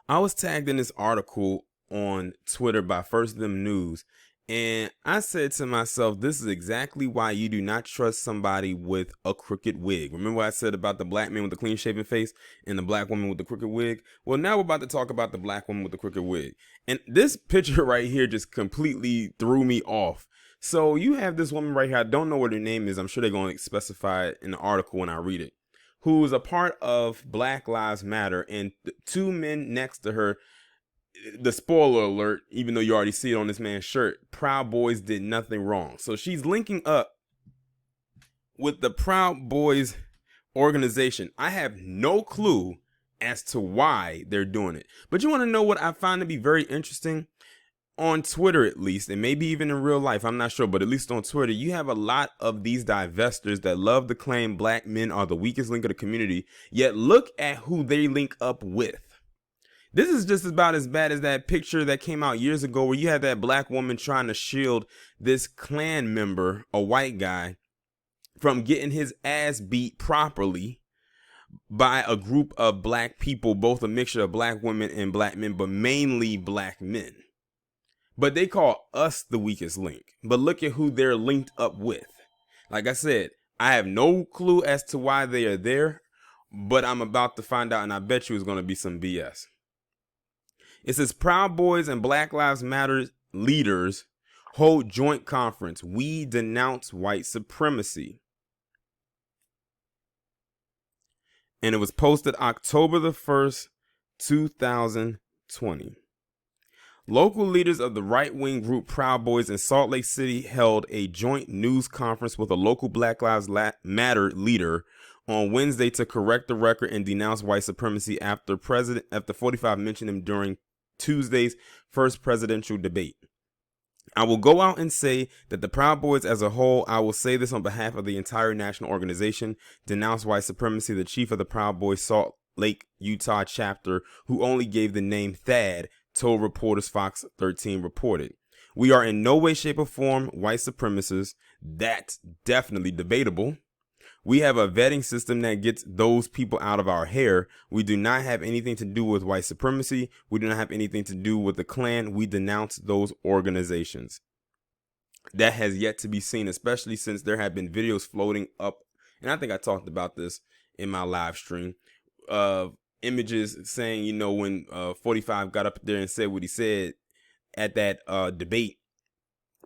I was tagged in this article on Twitter by First Them News, and I said to myself, this is exactly why you do not trust somebody with a crooked wig. Remember what I said about the black man with the clean shaven face and the black woman with the crooked wig? Well, now we're about to talk about the black woman with the crooked wig. And this picture right here just completely threw me off. So you have this woman right here. I don't know what her name is. I'm sure they're going to specify it in the article when I read it. Who's a part of Black Lives Matter, and the two men next to her, the spoiler alert, even though you already see it on this man's shirt, Proud Boys did nothing wrong. So she's linking up with the Proud Boys organization. I have no clue as to why they're doing it. But you want to know what I find to be very interesting? On Twitter, at least, and maybe even in real life, I'm not sure, but at least on Twitter, you have a lot of these divestors that love to claim black men are the weakest link of the community, yet look at who they link up with. This is just about as bad as that picture that came out years ago where you had that black woman trying to shield this Klan member, a white guy, from getting his ass beat properly by a group of black people, both a mixture of black women and black men, but mainly black men. But they call us the weakest link. But look at who they're linked up with. Like I said, I have no clue as to why they are there, but I'm about to find out, and I bet you it's going to be some BS. It says Proud Boys and Black Lives Matter leaders hold joint conference. We denounce white supremacy. And it was posted October the 1st, 2020. Local leaders of the right-wing group Proud Boys in Salt Lake City held a joint news conference with a local Black Lives Matter leader on Wednesday to correct the record and denounce white supremacy after 45 mentioned him during Tuesday's first presidential debate. I will go out and say that the Proud Boys as a whole, I will say this on behalf of the entire national organization, denounce white supremacy. The chief of the Proud Boys Salt Lake, Utah chapter, who only gave the name Thad, told reporters Fox 13 reported. We are in no way, shape, or form white supremacists. That's definitely debatable. We have a vetting system that gets those people out of our hair. We do not have anything to do with white supremacy. We do not have anything to do with the Klan. We denounce those organizations. That has yet to be seen, especially since there have been videos floating up, and I think I talked about this in my live stream, of images saying, you know, when 45 got up there and said what he said at that debate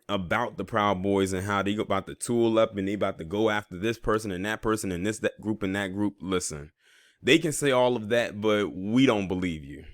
about the Proud Boys and how they about to tool up and they about to go after this person and that person and that group and that group. Listen, they can say all of that, but we don't believe you.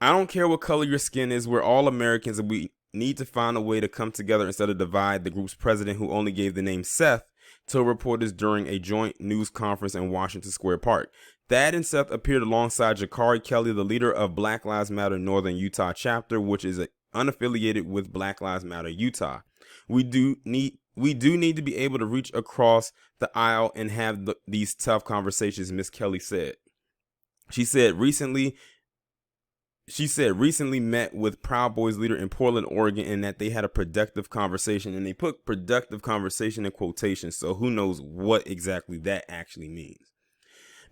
I don't care what color your skin is. We're all Americans, and we need to find a way to come together instead of divide. The group's president, who only gave the name Seth, told reporters during a joint news conference in Washington Square Park. Thad and Seth appeared alongside Jakari Kelly, the leader of Black Lives Matter Northern Utah chapter, which is unaffiliated with Black Lives Matter Utah. We do need to be able to reach across the aisle and have these tough conversations, Miss Kelly said. She said recently met with Proud Boys leader in Portland, Oregon, and that they had a productive conversation, and they put productive conversation in quotations. So who knows what exactly that actually means.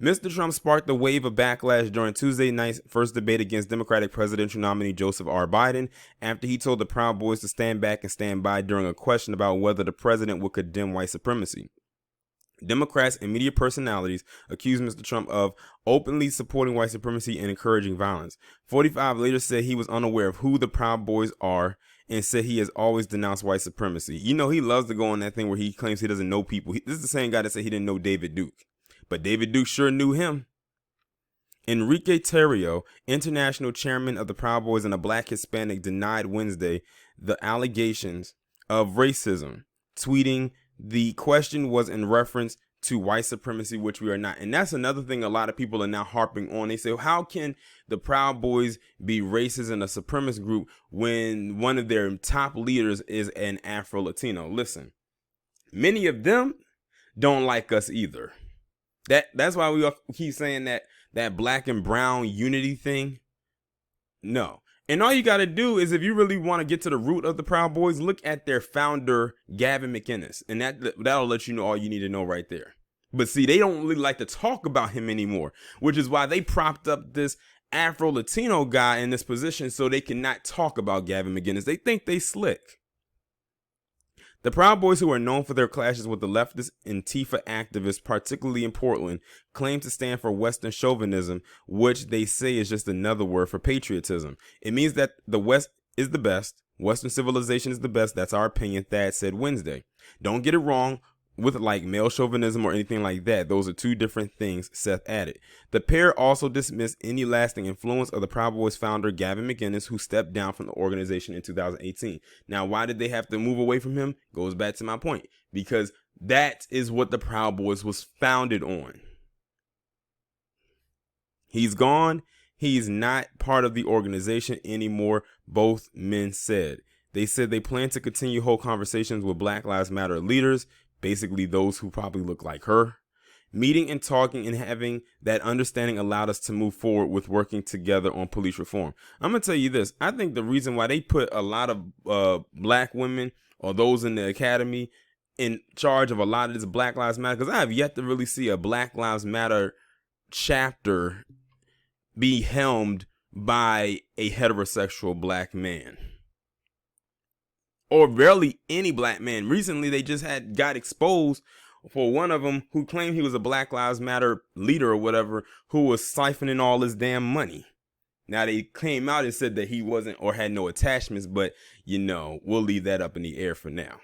Mr. Trump sparked a wave of backlash during Tuesday night's first debate against Democratic presidential nominee Joseph R. Biden after he told the Proud Boys to stand back and stand by during a question about whether the president would condemn white supremacy. Democrats and media personalities accused Mr. Trump of openly supporting white supremacy and encouraging violence. 45 later said he was unaware of who the Proud Boys are and said he has always denounced white supremacy. You know, he loves to go on that thing where he claims he doesn't know people. This is the same guy that said he didn't know David Duke. But David Duke sure knew him. Enrique Terrio, international chairman of the Proud Boys and a black Hispanic, denied Wednesday the allegations of racism, tweeting, "The question was in reference to white supremacy, which we are not." And that's another thing a lot of people are now harping on. They say, well, how can the Proud Boys be racist and a supremacist group when one of their top leaders is an Afro-Latino? Listen, many of them don't like us either. That's why we keep saying that black and brown unity thing. No. And all you got to do is, if you really want to get to the root of the Proud Boys, look at their founder, Gavin McInnes. And that'll let you know all you need to know right there. But see, they don't really like to talk about him anymore, which is why they propped up this Afro-Latino guy in this position so they cannot talk about Gavin McInnes. They think they slick. The Proud Boys, who are known for their clashes with the leftist Antifa activists, particularly in Portland, claim to stand for Western chauvinism, which they say is just another word for patriotism. It means that the West is the best. Western civilization is the best. That's our opinion, Thad said Wednesday. Don't get it wrong with like male chauvinism or anything like that. Those are two different things, Seth added. The pair also dismissed any lasting influence of the Proud Boys founder Gavin McInnes, who stepped down from the organization in 2018. Now, why did they have to move away from him? Goes back to my point. Because that is what the Proud Boys was founded on. He's gone. He's not part of the organization anymore, both men said. They said they plan to continue hold conversations with Black Lives Matter leaders, basically those who probably look like her. Meeting and talking and having that understanding allowed us to move forward with working together on police reform. I'm going to tell you this. I think the reason why they put a lot of black women or those in the academy in charge of a lot of this Black Lives Matter, because I have yet to really see a Black Lives Matter chapter be helmed by a heterosexual black man. Or barely any black man. Recently, they just got exposed for one of them who claimed he was a Black Lives Matter leader or whatever, who was siphoning all his damn money. Now, they came out and said that he wasn't or had no attachments, but, we'll leave that up in the air for now.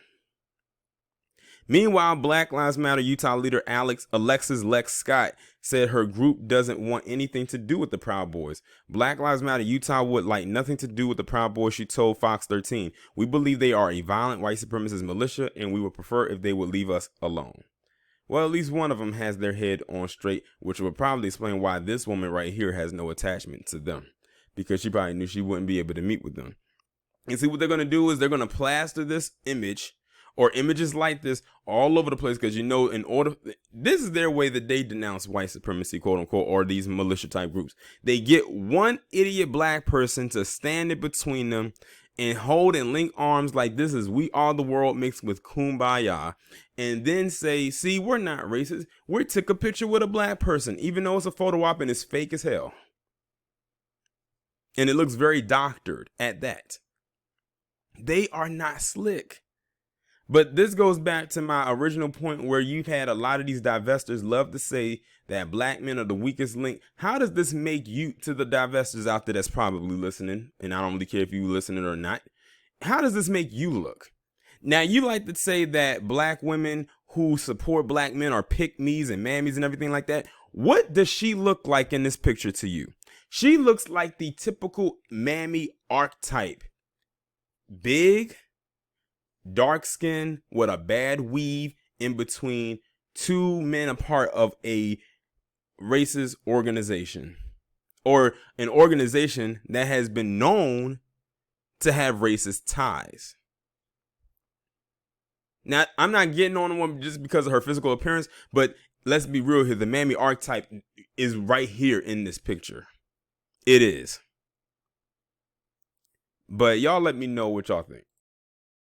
Meanwhile, Black Lives Matter Utah leader Alexis Lex Scott said her group doesn't want anything to do with the Proud Boys. Black Lives Matter Utah would like nothing to do with the Proud Boys, she told Fox 13. We believe they are a violent white supremacist militia, and we would prefer if they would leave us alone. Well, at least one of them has their head on straight, which would probably explain why this woman right here has no attachment to them, because she probably knew she wouldn't be able to meet with them. And see, what they're going to do is they're going to plaster this image or images like this all over the place, because this is their way that they denounce white supremacy, quote unquote, or these militia type groups. They get one idiot black person to stand in between them and hold and link arms like this is we are the world mixed with kumbaya, and then say, see, we're not racist. We took a picture with a black person, even though it's a photo op and it's fake as hell. And it looks very doctored at that. They are not slick. But this goes back to my original point where you've had a lot of these divestors love to say that black men are the weakest link. How does this make you, to the divestors out there that's probably listening, and I don't really care if you listening or not, how does this make you look? Now, you like to say that black women who support black men are pick-me's and mammies and everything like that. What does she look like in this picture to you? She looks like the typical mammy archetype. Big, dark skin with a bad weave in between, two men a part of a racist organization, or an organization that has been known to have racist ties. Now, I'm not getting on the woman just because of her physical appearance, but let's be real here. The mammy archetype is right here in this picture. It is. But y'all let me know what y'all think.